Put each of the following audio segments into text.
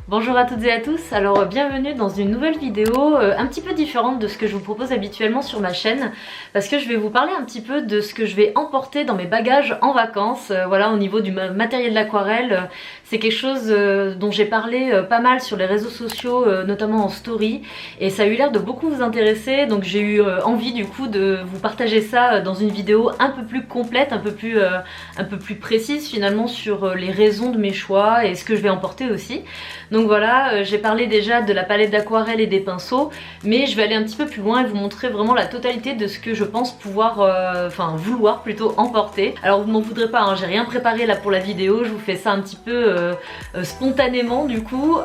Bonjour à toutes et à tous, alors bienvenue dans une nouvelle vidéo un petit peu différente de ce que je vous propose habituellement sur ma chaîne, parce que je vais vous parler un petit peu de ce que je vais emporter dans mes bagages en vacances. Voilà, au niveau du matériel d'aquarelle, c'est quelque chose dont j'ai parlé pas mal sur les réseaux sociaux, notamment en story, et ça a eu l'air de beaucoup vous intéresser, donc j'ai eu envie du coup de vous partager ça dans une vidéo un peu plus complète, un peu plus précise finalement sur les raisons de mes choix et ce que je vais emporter aussi. Donc voilà, j'ai parlé déjà de la palette d'aquarelle et des pinceaux, mais je vais aller un petit peu plus loin et vous montrer vraiment la totalité de ce que je pense pouvoir, vouloir plutôt emporter. Alors vous m'en voudrez pas, hein, j'ai rien préparé là pour la vidéo, je vous fais ça un petit peu spontanément du coup,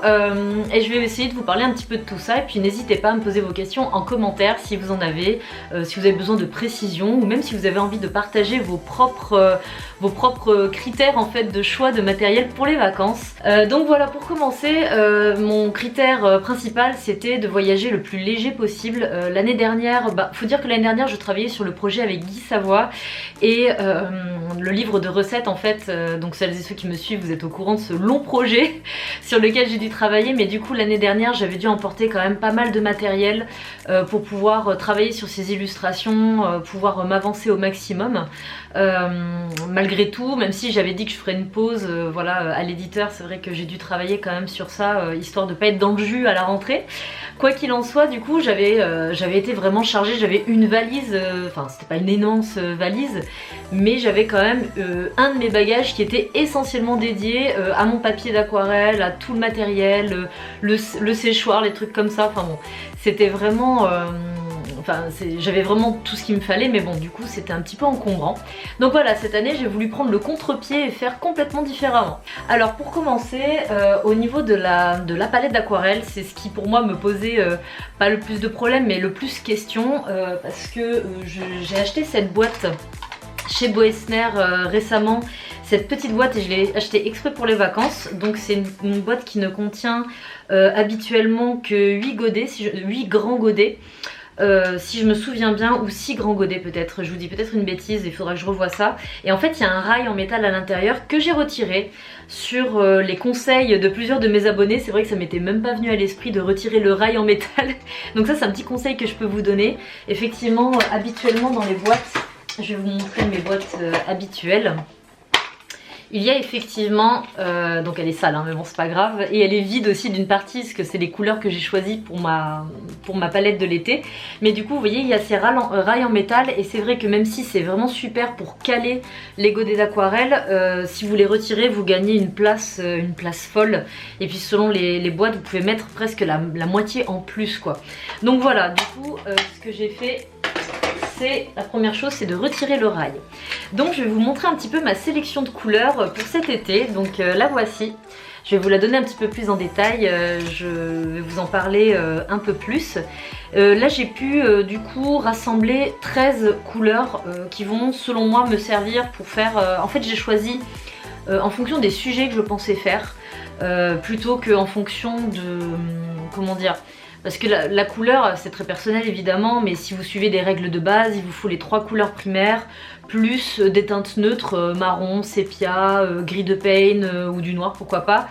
et je vais essayer de vous parler un petit peu de tout ça, et puis n'hésitez pas à me poser vos questions en commentaire si vous en avez, si vous avez besoin de précision, ou même si vous avez envie de partager vos propres critères en fait de choix de matériel pour les vacances. Donc voilà, pour commencer, mon critère principal c'était de voyager le plus léger possible. L'année dernière, faut dire que l'année dernière je travaillais sur le projet avec Guy Savoy et le livre de recettes en fait, donc celles et ceux qui me suivent vous êtes au courant de ce long projet sur lequel j'ai dû travailler, mais du coup l'année dernière j'avais dû emporter quand même pas mal de matériel pour pouvoir travailler sur ces illustrations, pouvoir m'avancer au maximum. Malgré tout, même si j'avais dit que je ferais une pause voilà, à l'éditeur, c'est vrai que j'ai dû travailler quand même sur ça, histoire de pas être dans le jus à la rentrée. Quoi qu'il en soit, du coup j'avais été vraiment chargée, j'avais une valise, enfin c'était pas une immense valise, mais j'avais quand même un de mes bagages qui était essentiellement dédié à mon papier d'aquarelle, à tout le matériel, le séchoir, les trucs comme ça, enfin bon, c'était vraiment... j'avais vraiment tout ce qu'il me fallait, mais bon du coup c'était un petit peu encombrant. Donc voilà, cette année j'ai voulu prendre le contre-pied et faire complètement différemment. Alors pour commencer, au niveau de la palette d'aquarelle, c'est ce qui pour moi me posait pas le plus de problèmes mais le plus question, parce que j'ai acheté cette boîte chez Boessner récemment, cette petite boîte, et je l'ai achetée exprès pour les vacances. Donc c'est une boîte qui ne contient habituellement que 8 godets, 8 grands godets. Si je me souviens bien, ou 6 grands godets peut-être, je vous dis peut-être une bêtise, il faudra que je revoie ça. Et en fait il y a un rail en métal à l'intérieur que j'ai retiré sur les conseils de plusieurs de mes abonnés. C'est vrai que ça m'était même pas venu à l'esprit de retirer le rail en métal. Donc ça c'est un petit conseil que je peux vous donner. Effectivement, habituellement dans les boîtes, je vais vous montrer mes boîtes habituelles. Il y a effectivement, donc elle est sale hein, mais bon c'est pas grave, et elle est vide aussi d'une partie parce que c'est les couleurs que j'ai choisies pour ma palette de l'été. Mais du coup vous voyez il y a ces rails en métal, et c'est vrai que même si c'est vraiment super pour caler les godets d'aquarelle, si vous les retirez vous gagnez une place folle, et puis selon les boîtes vous pouvez mettre presque la moitié en plus quoi. Donc voilà, du coup ce que j'ai fait, la première chose c'est de retirer le rail. Donc je vais vous montrer un petit peu ma sélection de couleurs pour cet été. Donc la voici, je vais vous la donner un petit peu plus en détail, je vais vous en parler un peu plus. Là j'ai pu du coup rassembler 13 couleurs qui vont selon moi me servir pour faire... en fait j'ai choisi en fonction des sujets que je pensais faire, plutôt qu'en fonction de... comment dire, parce que la couleur c'est très personnel évidemment, mais si vous suivez des règles de base, il vous faut les 3 couleurs primaires plus des teintes neutres, marron, sépia, gris de Payne ou du noir pourquoi pas,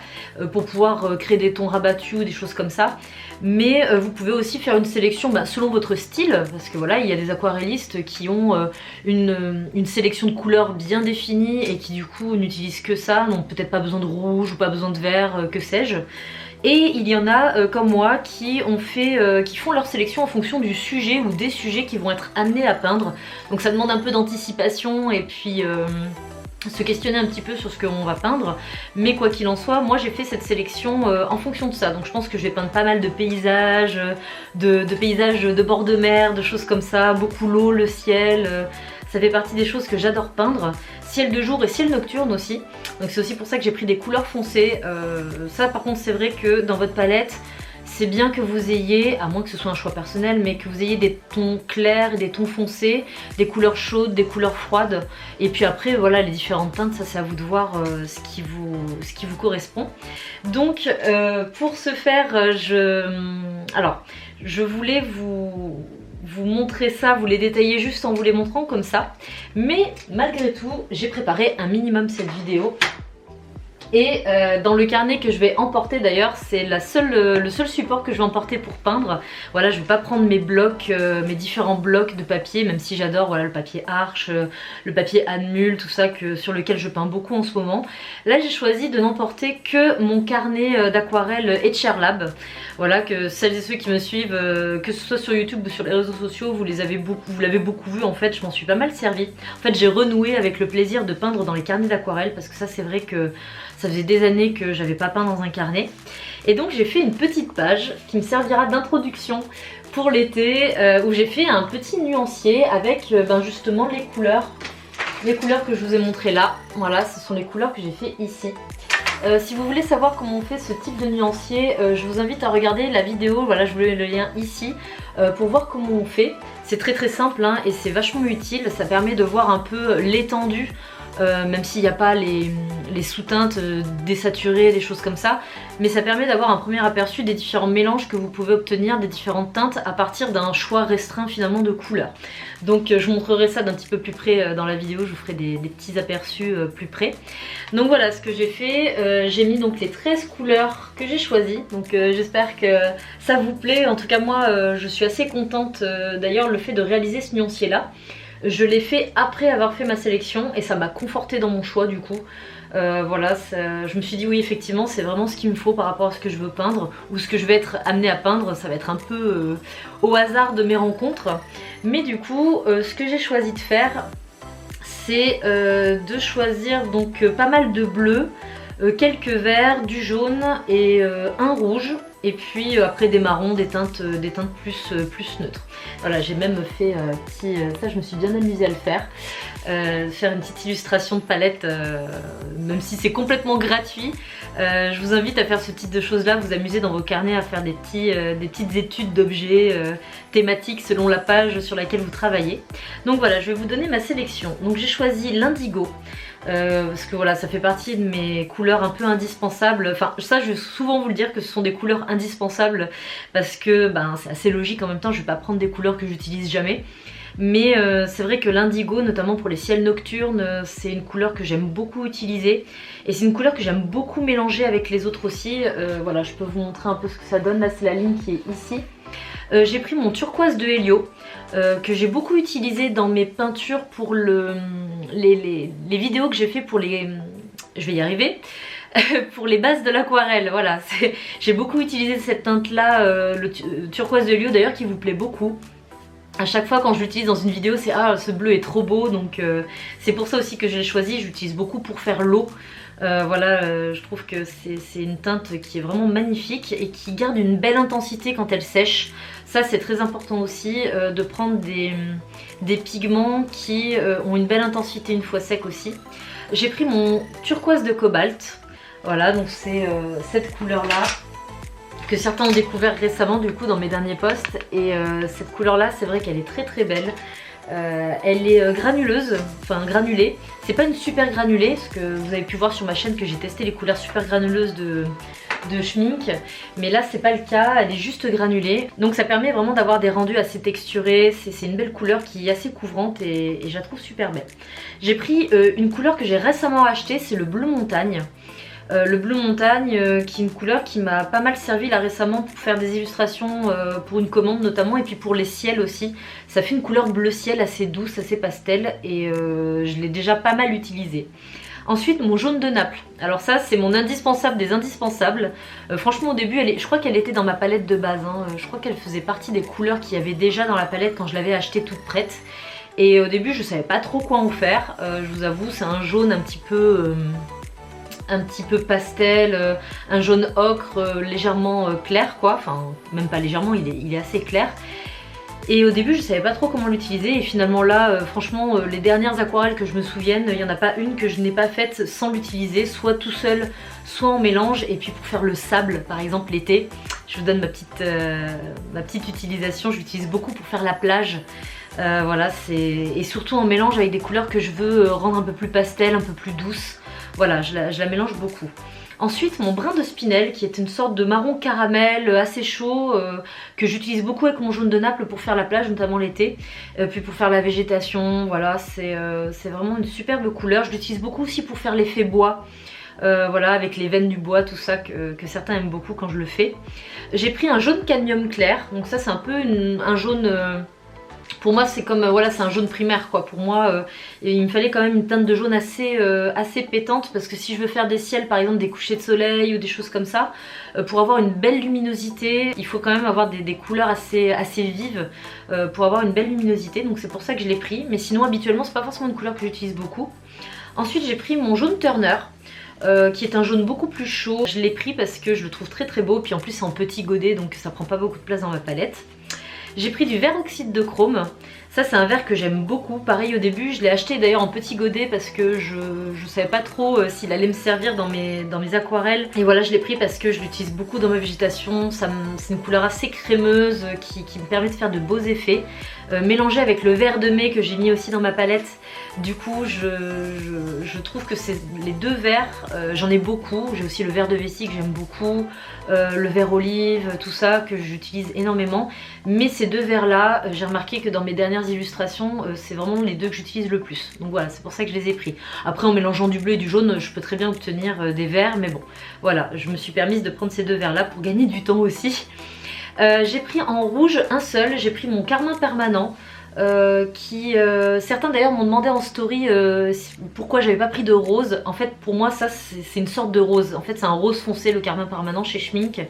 pour pouvoir créer des tons rabattus ou des choses comme ça. Mais vous pouvez aussi faire une sélection selon votre style, parce que voilà il y a des aquarellistes qui ont une sélection de couleurs bien définie et qui du coup n'utilisent que ça, n'ont peut-être pas besoin de rouge ou pas besoin de vert, que sais-je. Et il y en a comme moi qui font leur sélection en fonction du sujet ou des sujets qui vont être amenés à peindre. Donc ça demande un peu d'anticipation et puis se questionner un petit peu sur ce qu'on va peindre. Mais quoi qu'il en soit, moi j'ai fait cette sélection en fonction de ça. Donc je pense que je vais peindre pas mal de paysages, de paysages de bord de mer, de choses comme ça, beaucoup l'eau, le ciel. Ça fait partie des choses que j'adore peindre. Ciel de jour et ciel nocturne aussi. Donc c'est aussi pour ça que j'ai pris des couleurs foncées. Ça par contre c'est vrai que dans votre palette, c'est bien que vous ayez, à moins que ce soit un choix personnel, mais que vous ayez des tons clairs et des tons foncés, des couleurs chaudes, des couleurs froides. Et puis après voilà les différentes teintes, ça c'est à vous de voir ce qui vous correspond. Donc pour ce faire, je voulais vous montrer ça, vous les détailler juste en vous les montrant comme ça. Mais malgré tout, j'ai préparé un minimum cette vidéo. Et dans le carnet que je vais emporter d'ailleurs, c'est le seul support que je vais emporter pour peindre. Voilà, je vais pas prendre mes blocs, mes différents blocs de papier, même si j'adore voilà, le papier Arches, le papier Anmul, tout ça sur lequel je peins beaucoup en ce moment. Là j'ai choisi de n'emporter que mon carnet d'aquarelle Etcherlab. Voilà, que celles et ceux qui me suivent, que ce soit sur YouTube ou sur les réseaux sociaux, vous l'avez beaucoup vu en fait, je m'en suis pas mal servi. En fait j'ai renoué avec le plaisir de peindre dans les carnets d'aquarelle parce que ça c'est vrai que ça faisait des années que j'avais pas peint dans un carnet. Et donc j'ai fait une petite page qui me servira d'introduction pour l'été où j'ai fait un petit nuancier avec justement les couleurs que je vous ai montrées là. Voilà, ce sont les couleurs que j'ai fait ici. Si vous voulez savoir comment on fait ce type de nuancier, je vous invite à regarder la vidéo, voilà je vous mets le lien ici, pour voir comment on fait. C'est très simple hein, et c'est vachement utile, ça permet de voir un peu l'étendue. Même s'il n'y a pas les sous-teintes désaturées, des choses comme ça, mais ça permet d'avoir un premier aperçu des différents mélanges que vous pouvez obtenir, des différentes teintes à partir d'un choix restreint finalement de couleurs. Donc je vous montrerai ça d'un petit peu plus près dans la vidéo, je vous ferai des petits aperçus plus près. Donc voilà ce que j'ai fait, j'ai mis donc les 13 couleurs que j'ai choisies, donc j'espère que ça vous plaît. En tout cas moi je suis assez contente d'ailleurs le fait de réaliser ce nuancier là. Je l'ai fait après avoir fait ma sélection et ça m'a conforté dans mon choix du coup. Voilà, je me suis dit oui effectivement c'est vraiment ce qu'il me faut par rapport à ce que je veux peindre ou ce que je vais être amenée à peindre, ça va être un peu au hasard de mes rencontres. Mais du coup ce que j'ai choisi de faire c'est de choisir donc pas mal de bleu, quelques verts, du jaune et un rouge. Et puis après des marrons, des teintes plus neutres. Voilà, j'ai même fait ça je me suis bien amusée à le faire. Faire une petite illustration de palette, même si c'est complètement gratuit. Je vous invite à faire ce type de choses là, vous amuser dans vos carnets à faire des petites études d'objets thématiques selon la page sur laquelle vous travaillez. Donc voilà, je vais vous donner ma sélection. Donc j'ai choisi l'indigo. Parce que voilà ça fait partie de mes couleurs un peu indispensables, enfin ça je vais souvent vous le dire que ce sont des couleurs indispensables parce que c'est assez logique en même temps, je vais pas prendre des couleurs que j'utilise jamais. Mais c'est vrai que l'indigo, notamment pour les ciels nocturnes, c'est une couleur que j'aime beaucoup utiliser. Et c'est une couleur que j'aime beaucoup mélanger avec les autres aussi. Voilà, je peux vous montrer un peu ce que ça donne. Là c'est la ligne qui est ici. J'ai pris mon turquoise de Helio que j'ai beaucoup utilisé dans mes peintures pour les vidéos que j'ai fait pour les... Je vais y arriver. Pour les bases de l'aquarelle, voilà. J'ai beaucoup utilisé cette teinte là, le turquoise de Helio d'ailleurs qui vous plaît beaucoup. À chaque fois quand je l'utilise dans une vidéo c'est ah ce bleu est trop beau, donc c'est pour ça aussi que je l'ai choisi. J'utilise beaucoup pour faire l'eau. Voilà, je trouve que c'est une teinte qui est vraiment magnifique et qui garde une belle intensité quand elle sèche. Ça c'est très important aussi de prendre des pigments qui ont une belle intensité une fois sec aussi. J'ai pris mon turquoise de cobalt. Voilà, donc c'est cette couleur là que certains ont découvert récemment du coup dans mes derniers posts. Et cette couleur là c'est vrai qu'elle est très belle. Elle est granuleuse, enfin granulée. C'est pas une super granulée, parce que vous avez pu voir sur ma chaîne que j'ai testé les couleurs super granuleuses de Schmink. Mais là c'est pas le cas, elle est juste granulée. Donc ça permet vraiment d'avoir des rendus assez texturés. C'est une belle couleur qui est assez couvrante et je la trouve super belle. J'ai pris une couleur que j'ai récemment achetée, c'est le bleu montagne. Le bleu montagne qui est une couleur qui m'a pas mal servi là récemment pour faire des illustrations pour une commande notamment, et puis pour les ciels aussi. Ça fait une couleur bleu ciel assez douce, assez pastel, et je l'ai déjà pas mal utilisé. Ensuite mon jaune de Naples, alors ça c'est mon indispensable des indispensables. Franchement au début je crois qu'elle était dans ma palette de base, hein. Je crois qu'elle faisait partie des couleurs qu'il y avait déjà dans la palette quand je l'avais achetée toute prête. Et au début je savais pas trop quoi en faire, je vous avoue c'est un jaune un petit peu pastel, un jaune ocre légèrement clair quoi, enfin même pas légèrement, il est assez clair. Et au début je savais pas trop comment l'utiliser, et finalement là franchement les dernières aquarelles que je me souvienne, il n'y en a pas une que je n'ai pas faite sans l'utiliser, soit tout seul, soit en mélange. Et puis pour faire le sable par exemple l'été, je vous donne ma petite utilisation, je l'utilise beaucoup pour faire la plage. Voilà, et surtout en mélange avec des couleurs que je veux rendre un peu plus pastel, un peu plus douce. Voilà, je la mélange beaucoup. Ensuite mon brin de spinel qui est une sorte de marron caramel assez chaud que j'utilise beaucoup avec mon jaune de Naples pour faire la plage, notamment l'été, puis pour faire la végétation. Voilà, c'est vraiment une superbe couleur. Je l'utilise beaucoup aussi pour faire l'effet bois. voilà, avec les veines du bois, tout ça que certains aiment beaucoup quand je le fais. J'ai pris un jaune cadmium clair, donc ça c'est un peu un jaune... pour moi c'est comme, voilà, c'est un jaune primaire quoi. Pour moi il me fallait quand même une teinte de jaune assez pétante, parce que si je veux faire des ciels, par exemple des couchers de soleil ou des choses comme ça, pour avoir une belle luminosité, il faut quand même avoir des couleurs assez vives pour avoir une belle luminosité. Donc c'est pour ça que je l'ai pris, mais sinon habituellement c'est pas forcément une couleur que j'utilise beaucoup. Ensuite j'ai pris mon jaune Turner. Qui est un jaune beaucoup plus chaud. Je l'ai pris parce que je le trouve très beau, puis en plus c'est en petit godet donc ça prend pas beaucoup de place dans ma palette. J'ai pris du vert oxyde de chrome. Ça c'est un vert que j'aime beaucoup. Pareil au début, je l'ai acheté d'ailleurs en petit godet parce que je savais pas trop s'il allait me servir dans mes aquarelles. Et voilà, je l'ai pris parce que je l'utilise beaucoup dans ma végétation. C'est une couleur assez crémeuse qui me permet de faire de beaux effets. Mélangé avec le vert de mai que j'ai mis aussi dans ma palette. Du coup je trouve que c'est les deux verts, j'en ai beaucoup. J'ai aussi le vert de vessie que j'aime beaucoup, le vert olive, tout ça que j'utilise énormément. Mais ces deux verts là, j'ai remarqué que dans mes dernières illustrations, c'est vraiment les deux que j'utilise le plus. Donc voilà, c'est pour ça que je les ai pris. Après en mélangeant du bleu et du jaune, je peux très bien obtenir des verts. Mais bon, voilà, je me suis permise de prendre ces deux verts là pour gagner du temps aussi. J'ai pris en rouge un seul, j'ai pris mon carmin permanent. Certains d'ailleurs m'ont demandé en story pourquoi j'avais pas pris de rose. En fait pour moi ça c'est une sorte de rose. En fait c'est un rose foncé, le carmin permanent chez Schmink.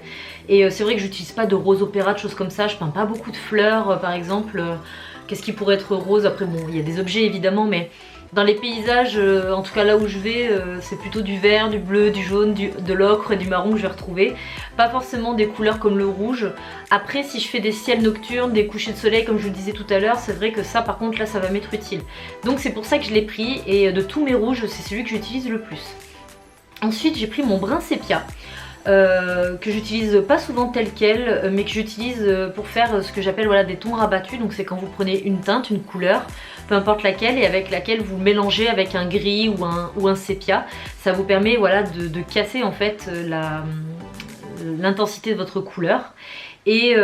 Et c'est vrai que j'utilise pas de rose opéra, de choses comme ça. Je peins pas beaucoup de fleurs par exemple. Qu'est-ce qui pourrait être rose? Après bon, il y a des objets évidemment, mais dans les paysages, en tout cas là où je vais, c'est plutôt du vert, du bleu, du jaune, de l'ocre et du marron que je vais retrouver. Pas forcément des couleurs comme le rouge. Après si je fais des ciels nocturnes, des couchers de soleil comme je vous le disais tout à l'heure, c'est vrai que ça par contre là ça va m'être utile. Donc c'est pour ça que je l'ai pris, et de tous mes rouges c'est celui que j'utilise le plus. Ensuite j'ai pris mon brun sépia. Que j'utilise pas souvent tel quel, mais que j'utilise pour faire ce que j'appelle, voilà, des tons rabattus. Donc c'est quand vous prenez une teinte, une couleur, peu importe laquelle, et avec laquelle vous mélangez avec un gris ou un sépia. Ça vous permet, voilà, de casser en fait l'intensité de votre couleur. Et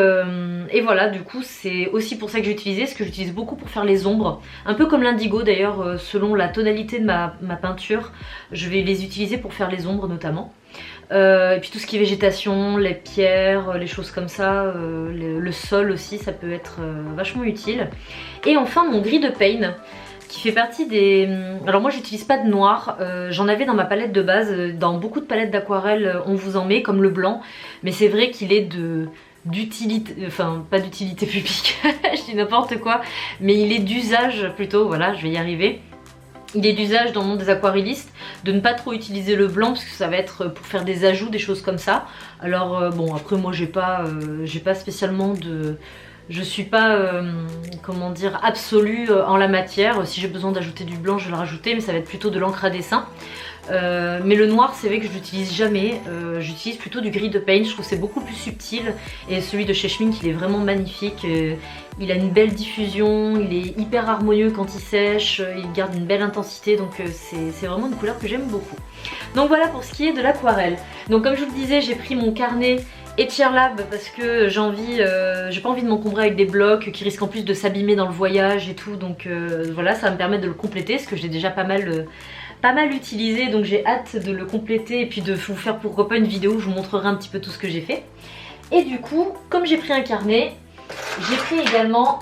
voilà, du coup c'est aussi pour ça que j'ai utilisé, ce que j'utilise beaucoup pour faire les ombres, un peu comme l'indigo d'ailleurs, selon la tonalité de ma peinture, je vais les utiliser pour faire les ombres notamment. Et puis tout ce qui est végétation, les pierres, les choses comme ça, le sol aussi, ça peut être vachement utile. Et enfin mon gris de Pain, qui fait partie des... Alors moi j'utilise pas de noir, j'en avais dans ma palette de base, dans beaucoup de palettes d'aquarelle on vous en met, comme le blanc, mais c'est vrai qu'il est d'utilité, enfin pas d'utilité publique, je dis n'importe quoi, mais il est d'usage plutôt, voilà, je vais y arriver. Il est d'usage dans le monde des aquarellistes de ne pas trop utiliser le blanc parce que ça va être pour faire des ajouts, des choses comme ça. Alors bon, après moi j'ai pas spécialement de... Je suis pas, comment dire, absolue en la matière. Si j'ai besoin d'ajouter du blanc je vais le rajouter, mais ça va être plutôt de l'encre à dessin. Mais le noir c'est vrai que je l'utilise jamais, j'utilise plutôt du gris de Pain, je trouve que c'est beaucoup plus subtil, et celui de chez Schmink il est vraiment magnifique, il a une belle diffusion, il est hyper harmonieux quand il sèche, il garde une belle intensité, donc c'est vraiment une couleur que j'aime beaucoup. Donc voilà pour ce qui est de l'aquarelle. Donc comme je vous le disais, j'ai pris mon carnet Etcherlab parce que j'ai pas envie de m'encombrer avec des blocs qui risquent en plus de s'abîmer dans le voyage et tout, donc voilà, ça va me permettre de le compléter parce que j'ai déjà pas mal utilisé, donc j'ai hâte de le compléter et puis de vous faire pourquoi pas une vidéo où je vous montrerai un petit peu tout ce que j'ai fait. Et du coup, comme j'ai pris un carnet, j'ai pris également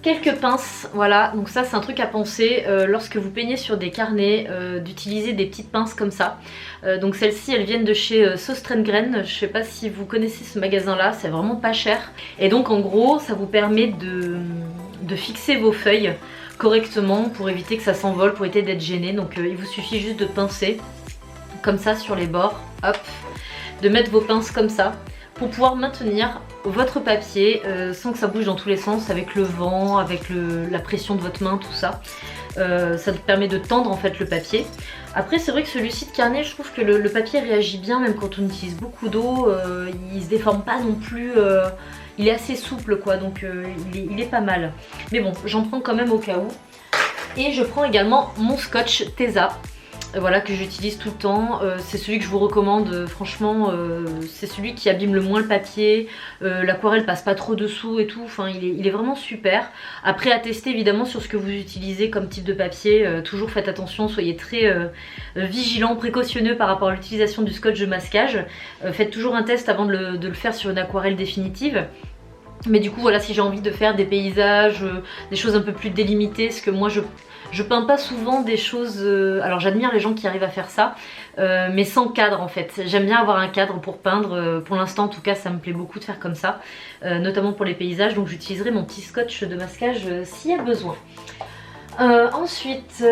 quelques pinces, voilà, donc ça c'est un truc à penser lorsque vous peignez sur des carnets, d'utiliser des petites pinces comme ça. Donc celles-ci elles viennent de chez Søstrengren, je sais pas si vous connaissez ce magasin là, c'est vraiment pas cher. Et donc en gros ça vous permet de fixer vos feuilles correctement pour éviter que ça s'envole, pour éviter d'être gêné. Donc il vous suffit juste de pincer comme ça sur les bords, hop, de mettre vos pinces comme ça pour pouvoir maintenir votre papier sans que ça bouge dans tous les sens, avec le vent, avec la pression de votre main, tout ça. Ça te permet de tendre en fait le papier. Après c'est vrai que celui-ci de carnet, je trouve que le papier réagit bien même quand on utilise beaucoup d'eau, il se déforme pas non plus, il est assez souple quoi, donc il est pas mal. Mais bon, j'en prends quand même au cas où. Et je prends également mon scotch Tesa. voilà, que j'utilise tout le temps. C'est celui que je vous recommande, franchement, c'est celui qui abîme le moins le papier, l'aquarelle passe pas trop dessous et tout, enfin il est vraiment super. Après à tester évidemment sur ce que vous utilisez comme type de papier, toujours faites attention, soyez très vigilant, précautionneux par rapport à l'utilisation du scotch de masquage. Faites toujours un test avant de le faire sur une aquarelle définitive. Mais du coup voilà, si j'ai envie de faire des paysages, des choses un peu plus délimitées, parce que moi je peins pas souvent des choses, alors j'admire les gens qui arrivent à faire ça, mais sans cadre en fait. J'aime bien avoir un cadre pour peindre, pour l'instant en tout cas ça me plaît beaucoup de faire comme ça, notamment pour les paysages, donc j'utiliserai mon petit scotch de masquage s'il y a besoin. Ensuite,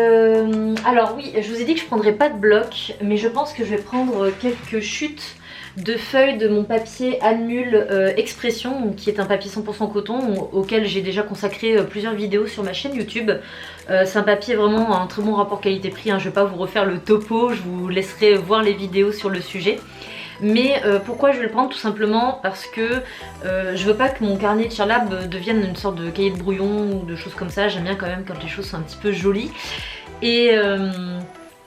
alors oui, je vous ai dit que je prendrais pas de bloc, mais je pense que je vais prendre quelques chutes de feuilles de mon papier Anmul Expression, qui est un papier 100% coton auquel j'ai déjà consacré plusieurs vidéos sur ma chaîne YouTube. C'est un papier vraiment un très bon rapport qualité-prix, hein. Je ne vais pas vous refaire le topo, je vous laisserai voir les vidéos sur le sujet. Mais pourquoi je vais le prendre? Tout simplement parce que je veux pas que mon carnet de Charlab devienne une sorte de cahier de brouillon ou de choses comme ça. J'aime bien quand même quand les choses sont un petit peu jolies. Et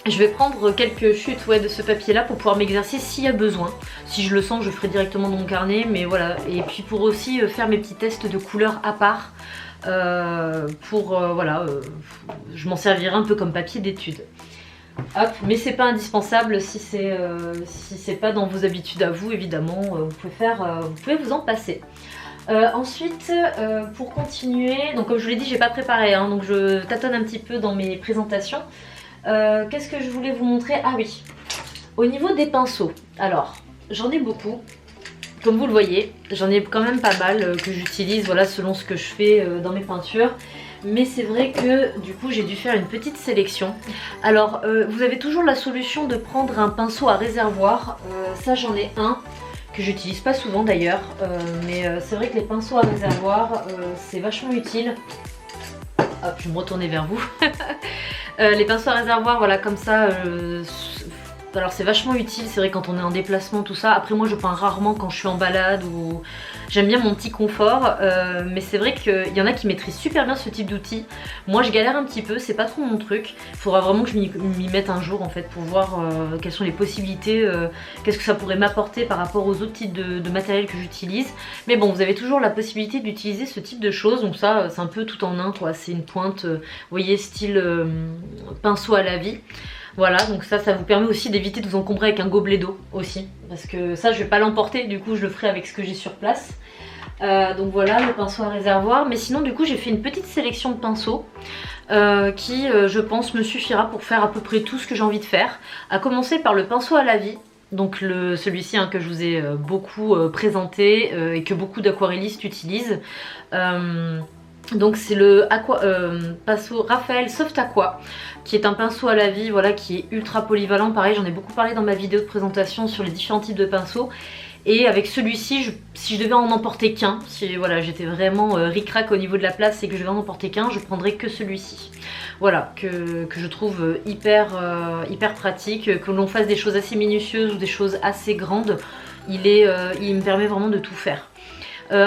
je vais prendre quelques chutes de ce papier là pour pouvoir m'exercer s'il y a besoin. Si je le sens, je ferai directement dans mon carnet, mais voilà. Et puis pour aussi faire mes petits tests de couleurs à part, voilà, je m'en servirai un peu comme papier d'étude. Hop, mais c'est pas indispensable si c'est pas dans vos habitudes à vous, évidemment, vous pouvez vous en passer. Ensuite, pour continuer, donc comme je vous l'ai dit, j'ai pas préparé, hein, donc je tâtonne un petit peu dans mes présentations. Qu'est-ce que je voulais vous montrer? Ah oui, au niveau des pinceaux, alors j'en ai beaucoup, comme vous le voyez, j'en ai quand même pas mal que j'utilise, voilà, selon ce que je fais dans mes peintures. Mais c'est vrai que du coup j'ai dû faire une petite sélection. Alors vous avez toujours la solution de prendre un pinceau à réservoir, ça j'en ai un que j'utilise pas souvent d'ailleurs, mais c'est vrai que les pinceaux à réservoir c'est vachement utile. Hop, je vais me retourner vers vous. Les pinceaux à réservoir, voilà, comme ça, alors c'est vachement utile, c'est vrai quand on est en déplacement, tout ça. Après moi je peins rarement quand je suis en balade ou... J'aime bien mon petit confort, mais c'est vrai qu'il y en a qui maîtrisent super bien ce type d'outil. Moi je galère un petit peu, c'est pas trop mon truc. Il faudra vraiment que je m'y mette un jour en fait pour voir quelles sont les possibilités, qu'est-ce que ça pourrait m'apporter par rapport aux autres types de matériel que j'utilise. Mais bon, vous avez toujours la possibilité d'utiliser ce type de choses, donc ça c'est un peu tout en un quoi. C'est une pointe, vous voyez, style pinceau à la vie. Voilà, donc ça vous permet aussi d'éviter de vous encombrer avec un gobelet d'eau aussi. Parce que ça, je vais pas l'emporter, du coup je le ferai avec ce que j'ai sur place. Donc voilà, le pinceau à réservoir. Mais sinon, du coup, j'ai fait une petite sélection de pinceaux qui, je pense, me suffira pour faire à peu près tout ce que j'ai envie de faire. À commencer par le pinceau à la vie. Donc celui-ci que je vous ai beaucoup présenté et que beaucoup d'aquarellistes utilisent. Donc c'est le pinceau Raphaël Soft Aqua, qui est un pinceau à la vie, voilà, qui est ultra polyvalent. Pareil, j'en ai beaucoup parlé dans ma vidéo de présentation sur les différents types de pinceaux. Et avec celui-ci, si je devais en emporter qu'un, si voilà, j'étais vraiment ric-rac au niveau de la place et que je devais en emporter qu'un, je prendrais que celui-ci. Voilà, que je trouve hyper pratique, que l'on fasse des choses assez minutieuses ou des choses assez grandes, il me permet vraiment de tout faire.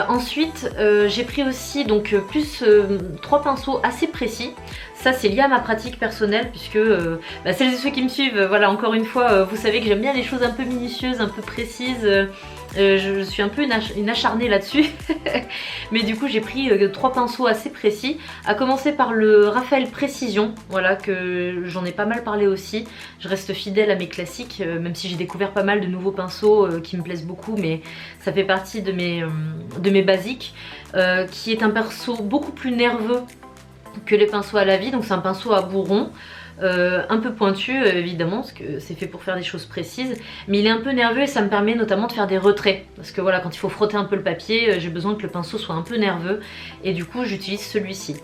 Ensuite j'ai pris aussi donc plus 3 pinceaux assez précis. Ça c'est lié à ma pratique personnelle puisque celles et ceux qui me suivent, voilà, encore une fois, vous savez que j'aime bien les choses un peu minutieuses, un peu précises. Je suis un peu une acharnée là-dessus. Mais du coup j'ai pris 3 pinceaux assez précis. À commencer par le Raphaël Précision, voilà, que j'en ai pas mal parlé aussi. Je reste fidèle à mes classiques, même si j'ai découvert pas mal de nouveaux pinceaux qui me plaisent beaucoup, mais ça fait partie de mes basiques, qui est un pinceau beaucoup plus nerveux que les pinceaux à la vie. Donc c'est un pinceau à bourron, un peu pointu évidemment parce que c'est fait pour faire des choses précises, mais il est un peu nerveux et ça me permet notamment de faire des retraits parce que voilà, quand il faut frotter un peu le papier, j'ai besoin que le pinceau soit un peu nerveux et du coup j'utilise celui-ci.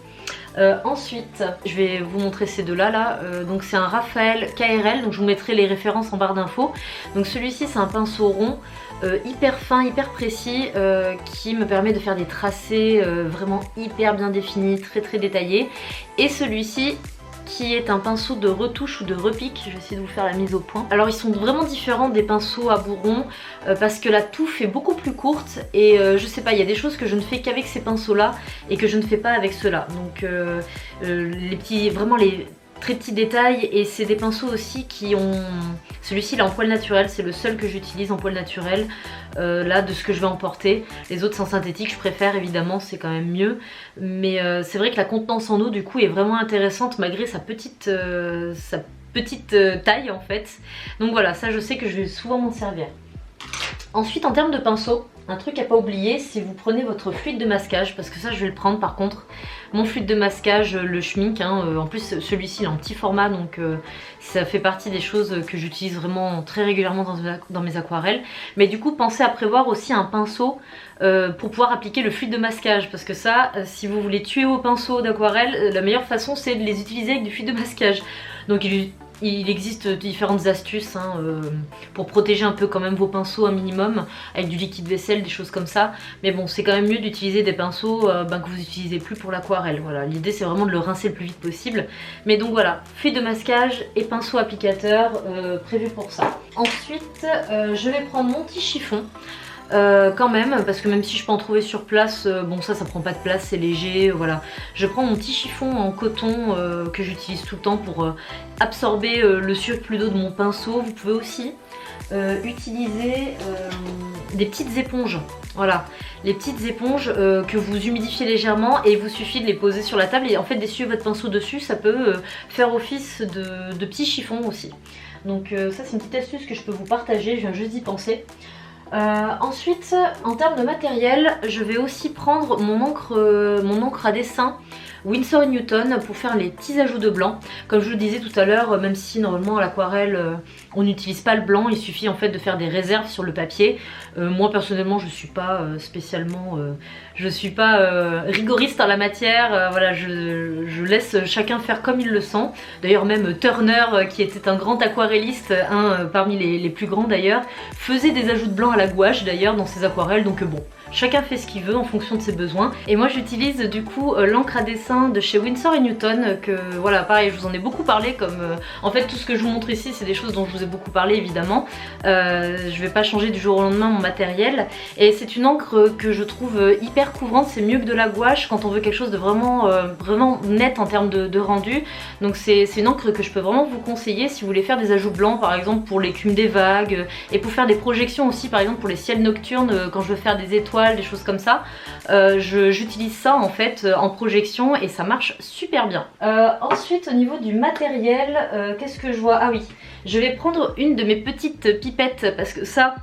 Ensuite je vais vous montrer ces deux là, donc c'est un Raphaël KRL, donc je vous mettrai les références en barre d'infos. Donc celui-ci c'est un pinceau rond, hyper fin, hyper précis, qui me permet de faire des tracés vraiment hyper bien définis, très détaillés. Et celui-ci qui est un pinceau de retouche ou de repique, je vais essayer de vous faire la mise au point. Alors ils sont vraiment différents des pinceaux à bourron parce que la touffe est beaucoup plus courte et je sais pas, il y a des choses que je ne fais qu'avec ces pinceaux là et que je ne fais pas avec ceux-là. Donc vraiment très petits détails et c'est des pinceaux aussi qui ont... Celui-ci il est en poil naturel, c'est le seul que j'utilise en poil naturel là de ce que je vais emporter. Les autres sont synthétiques, je préfère évidemment, c'est quand même mieux. Mais c'est vrai que la contenance en eau du coup est vraiment intéressante malgré sa petite taille en fait. Donc voilà, ça je sais que je vais souvent m'en servir. Ensuite en termes de pinceau, un truc à pas oublier, c'est vous prenez votre fluide de masquage, parce que ça je vais le prendre par contre. Mon fluide de masquage, le Schmink, en plus celui-ci il est en petit format, donc ça fait partie des choses que j'utilise vraiment très régulièrement dans mes aquarelles. Mais du coup pensez à prévoir aussi un pinceau pour pouvoir appliquer le fluide de masquage, parce que ça, si vous voulez tuer vos pinceaux d'aquarelle, la meilleure façon c'est de les utiliser avec du fluide de masquage. Donc il existe différentes astuces pour protéger un peu quand même vos pinceaux un minimum, avec du liquide vaisselle, des choses comme ça. Mais bon, c'est quand même mieux d'utiliser des pinceaux que vous n'utilisez plus pour l'aquarelle. Voilà, l'idée c'est vraiment de le rincer le plus vite possible. Mais donc voilà, fluide de masquage et pinceau applicateur prévu pour ça. Ensuite, je vais prendre mon petit chiffon. Quand même, parce que même si je peux en trouver sur place, bon ça prend pas de place, c'est léger, voilà. Je prends mon petit chiffon en coton que j'utilise tout le temps pour absorber le surplus d'eau de mon pinceau. Vous pouvez aussi utiliser des petites éponges, voilà, les petites éponges que vous humidifiez légèrement et il vous suffit de les poser sur la table et en fait d'essuyer votre pinceau dessus, ça peut faire office de petit chiffon aussi. Donc ça c'est une petite astuce que je peux vous partager, je viens juste d'y penser. Ensuite, en termes de matériel, je vais aussi prendre mon encre à dessin Winsor & Newton pour faire les petits ajouts de blanc. Comme je vous le disais tout à l'heure, même si normalement à l'aquarelle on n'utilise pas le blanc, il suffit en fait de faire des réserves sur le papier. Moi personnellement je suis pas spécialement, rigoriste en la matière, voilà, je laisse chacun faire comme il le sent. D'ailleurs même Turner qui était un grand aquarelliste, parmi les plus grands d'ailleurs, faisait des ajouts de blanc à la gouache d'ailleurs dans ses aquarelles, donc bon. Chacun fait ce qu'il veut en fonction de ses besoins. Et moi j'utilise du coup l'encre à dessin de chez Winsor & Newton, que voilà pareil je vous en ai beaucoup parlé, comme en fait tout ce que je vous montre ici c'est des choses dont je vous ai beaucoup parlé évidemment. Je vais pas changer du jour au lendemain mon matériel. Et c'est une encre que je trouve hyper couvrante, c'est mieux que de la gouache quand on veut quelque chose de vraiment, vraiment net en termes de rendu. Donc c'est une encre que je peux vraiment vous conseiller si vous voulez faire des ajouts blancs par exemple pour l'écume des vagues, et pour faire des projections aussi par exemple pour les ciels nocturnes quand je veux faire des étoiles, des choses comme ça. J'utilise ça en fait en projection et ça marche super bien. Ensuite au niveau du matériel, qu'est-ce que je vois? Ah oui, je vais prendre une de mes petites pipettes parce que ça...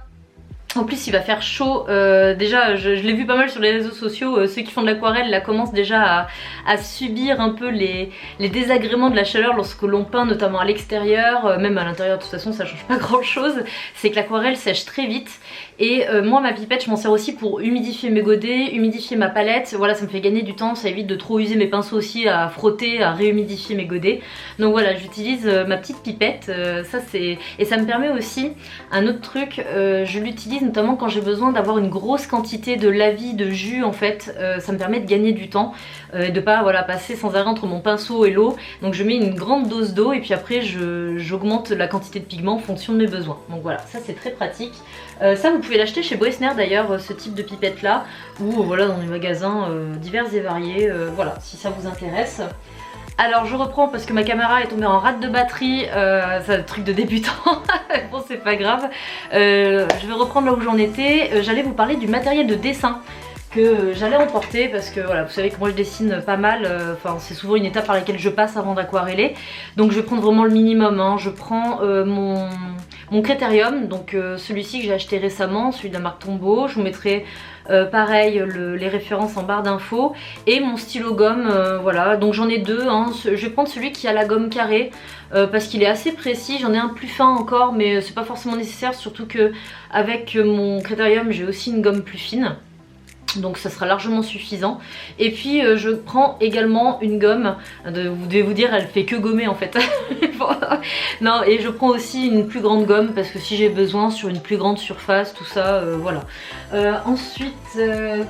En plus il va faire chaud, déjà je l'ai vu pas mal sur les réseaux sociaux, ceux qui font de l'aquarelle là commencent déjà à subir un peu les désagréments de la chaleur lorsque l'on peint, notamment à l'extérieur, même à l'intérieur de toute façon ça change pas grand chose. C'est que l'aquarelle sèche très vite et moi ma pipette je m'en sers aussi pour humidifier mes godets, humidifier ma palette, voilà ça me fait gagner du temps, ça évite de trop user mes pinceaux aussi à frotter, à réhumidifier mes godets. Donc voilà j'utilise ma petite pipette, ça c'est... Et ça me permet aussi un autre truc, je l'utilise notamment quand j'ai besoin d'avoir une grosse quantité de lavis, de jus en fait, ça me permet de gagner du temps, de pas voilà, passer sans arrêt entre mon pinceau et l'eau. Donc je mets une grande dose d'eau et puis après j'augmente la quantité de pigment en fonction de mes besoins. Donc voilà, ça c'est très pratique. Ça vous pouvez l'acheter chez Boessner d'ailleurs, ce type de pipette là, ou voilà dans les magasins divers et variés, voilà si ça vous intéresse. Alors je reprends parce que ma caméra est tombée en rate de batterie, c'est un truc de débutant, bon c'est pas grave. Je vais reprendre là où j'en étais, j'allais vous parler du matériel de dessin que j'allais emporter parce que voilà vous savez que moi je dessine pas mal, enfin c'est souvent une étape par laquelle je passe avant d'aquareller. Donc je vais prendre vraiment le minimum, hein. Je prends mon Critérium, donc celui-ci que j'ai acheté récemment, celui de la marque Tombow. Je vous mettrai pareil les références en barre d'infos, et mon stylo gomme, voilà, donc j'en ai deux, hein. Je vais prendre celui qui a la gomme carrée parce qu'il est assez précis. J'en ai un plus fin encore mais c'est pas forcément nécessaire, surtout que avec mon Critérium j'ai aussi une gomme plus fine. Donc ça sera largement suffisant. Et puis je prends également une gomme, vous devez vous dire elle fait que gommer en fait. Non, et je prends aussi une plus grande gomme parce que si j'ai besoin sur une plus grande surface, tout ça, voilà. Ensuite,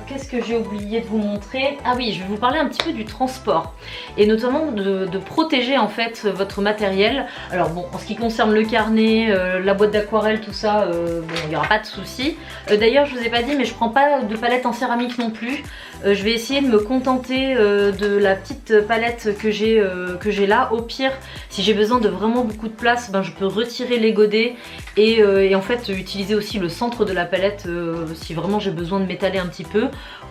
qu'est-ce que j'ai oublié de vous montrer? Ah oui, je vais vous parler un petit peu du transport et notamment de protéger en fait votre matériel. Alors bon, en ce qui concerne le carnet, la boîte d'aquarelle, tout ça, bon, il n'y aura pas de souci. D'ailleurs je vous ai pas dit mais je prends pas de palette en céramique céramique non plus. Je vais essayer de me contenter de la petite palette que j'ai là. Au pire, si j'ai besoin de vraiment beaucoup de place, ben, je peux retirer les godets et en fait utiliser aussi le centre de la palette si vraiment j'ai besoin de m'étaler un petit peu.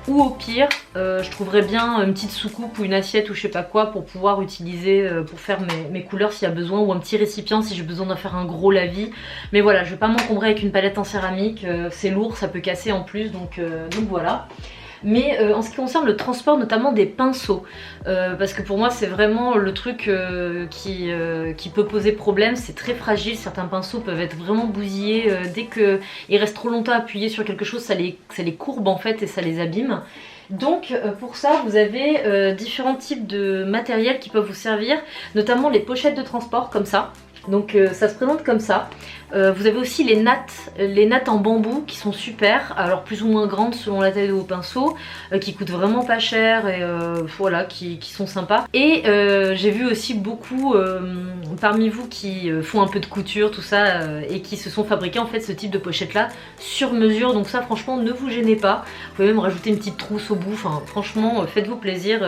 Ou au pire, je trouverais bien une petite soucoupe ou une assiette ou je sais pas quoi pour pouvoir utiliser pour faire mes couleurs s'il y a besoin, ou un petit récipient si j'ai besoin d'en faire un gros lavis. Mais voilà, je vais pas m'encombrer avec une palette en céramique, c'est lourd, ça peut casser en plus, donc voilà. Mais en ce qui concerne le transport notamment des pinceaux, parce que pour moi c'est vraiment le truc qui peut poser problème, c'est très fragile, certains pinceaux peuvent être vraiment bousillés, dès qu'ils restent trop longtemps appuyés sur quelque chose ça les courbe en fait et ça les abîme. Donc pour ça vous avez différents types de matériel qui peuvent vous servir, notamment les pochettes de transport comme ça. Donc ça se présente comme ça. Vous avez aussi les nattes en bambou qui sont super, alors plus ou moins grandes selon la taille de vos pinceaux, qui coûtent vraiment pas cher et voilà, qui sont sympas. Et j'ai vu aussi beaucoup parmi vous qui font un peu de couture, tout ça, et qui se sont fabriqués en fait ce type de pochette là sur mesure. Donc ça franchement ne vous gênez pas, vous pouvez même rajouter une petite trousse au bout, enfin franchement faites-vous plaisir.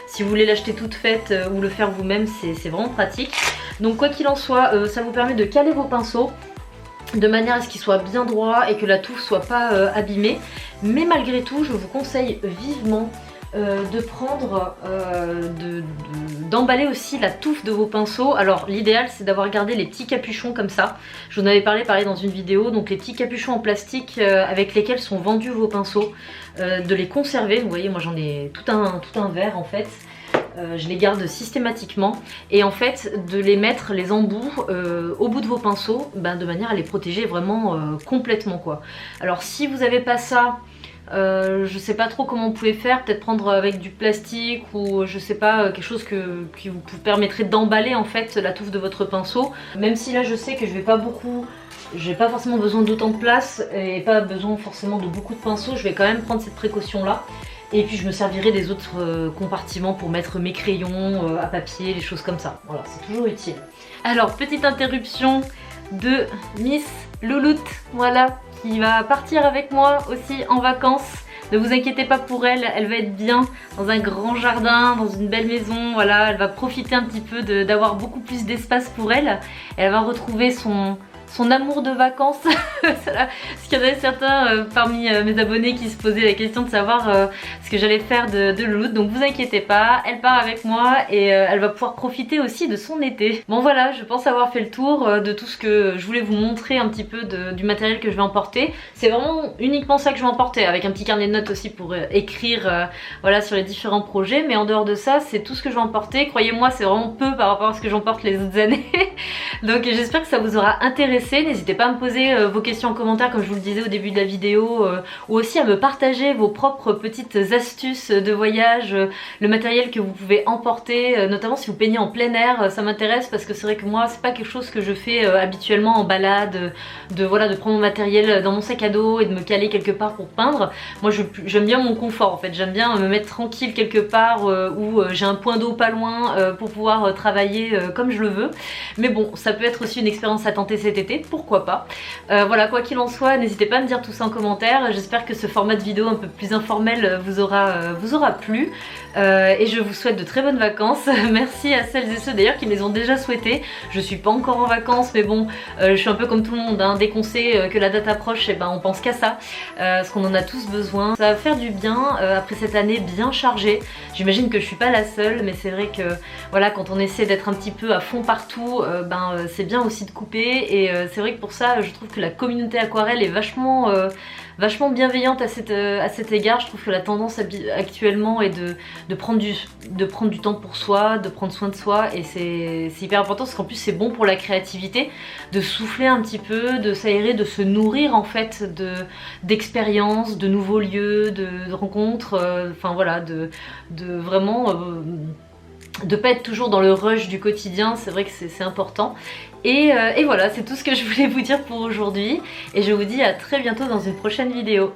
Si vous voulez l'acheter toute faite ou le faire vous-même, c'est vraiment pratique. Donc quoi qu'il en soit, ça vous permet de caler vos pinceaux de manière à ce qu'ils soient bien droits et que la touffe soit pas abîmée. Mais malgré tout, je vous conseille vivement de prendre, d'emballer aussi la touffe de vos pinceaux. Alors l'idéal c'est d'avoir gardé les petits capuchons comme ça. Je vous en avais parlé dans une vidéo, donc les petits capuchons en plastique avec lesquels sont vendus vos pinceaux, de les conserver. Vous voyez, moi j'en ai tout un verre en fait. Je les garde systématiquement et en fait de les mettre les embouts au bout de vos pinceaux, de manière à les protéger vraiment complètement quoi. Alors si vous n'avez pas ça, je sais pas trop comment vous pouvez faire, peut-être prendre avec du plastique ou je sais pas, quelque chose qui vous permettrait d'emballer en fait la touffe de votre pinceau. Même si là je sais que j'ai pas forcément besoin d'autant de place et pas besoin forcément de beaucoup de pinceaux, je vais quand même prendre cette précaution là. Et puis je me servirai des autres compartiments pour mettre mes crayons à papier, les choses comme ça. Voilà, c'est toujours utile. Alors, petite interruption de Miss Louloute, voilà, qui va partir avec moi aussi en vacances. Ne vous inquiétez pas pour elle, elle va être bien dans un grand jardin, dans une belle maison, voilà. Elle va profiter un petit peu d'avoir beaucoup plus d'espace pour elle. Elle va retrouver son amour de vacances. Parce qu'il y en avait certains parmi mes abonnés qui se posaient la question de savoir ce que j'allais faire de Louloute. Donc vous inquiétez pas, elle part avec moi et elle va pouvoir profiter aussi de son été. Bon voilà, je pense avoir fait le tour de tout ce que je voulais vous montrer un petit peu du matériel que je vais emporter. C'est vraiment uniquement ça que je vais emporter, avec un petit carnet de notes aussi pour écrire voilà, sur les différents projets. Mais en dehors de ça, c'est tout ce que je vais emporter. Croyez-moi, c'est vraiment peu par rapport à ce que j'emporte les autres années. Donc j'espère que ça vous aura intéressé. N'hésitez pas à me poser vos questions en commentaire comme je vous le disais au début de la vidéo, ou aussi à me partager vos propres petites astuces de voyage, le matériel que vous pouvez emporter, notamment si vous peignez en plein air, ça m'intéresse parce que c'est vrai que moi c'est pas quelque chose que je fais habituellement en balade, voilà, de prendre mon matériel dans mon sac à dos et de me caler quelque part pour peindre. Moi j'aime bien mon confort en fait, j'aime bien me mettre tranquille quelque part où j'ai un point d'eau pas loin pour pouvoir travailler comme je le veux. Mais bon, ça peut être aussi une expérience à tenter cet été, pourquoi pas. Voilà, quoi qu'il en soit, n'hésitez pas à me dire tout ça en commentaire. J'espère que ce format de vidéo un peu plus informel vous aura plu. Et je vous souhaite de très bonnes vacances. Merci à celles et ceux d'ailleurs qui me les ont déjà souhaitées. Je suis pas encore en vacances, mais bon, je suis un peu comme tout le monde, hein. Dès qu'on sait que la date approche, on pense qu'à ça, parce qu'on en a tous besoin. Ça va faire du bien après cette année bien chargée. J'imagine que je suis pas la seule, mais c'est vrai que voilà, quand on essaie d'être un petit peu à fond partout, c'est bien aussi de couper. Et c'est vrai que pour ça, je trouve que la communauté aquarelle est vachement bienveillante à cet égard. Je trouve que la tendance actuellement est de prendre du temps pour soi, de prendre soin de soi, et c'est hyper important parce qu'en plus c'est bon pour la créativité, de souffler un petit peu, de s'aérer, de se nourrir en fait d'expériences, de nouveaux lieux, de rencontres, enfin voilà, de vraiment de pas être toujours dans le rush du quotidien. C'est vrai que c'est important. Et voilà, c'est tout ce que je voulais vous dire pour aujourd'hui. Et je vous dis à très bientôt dans une prochaine vidéo.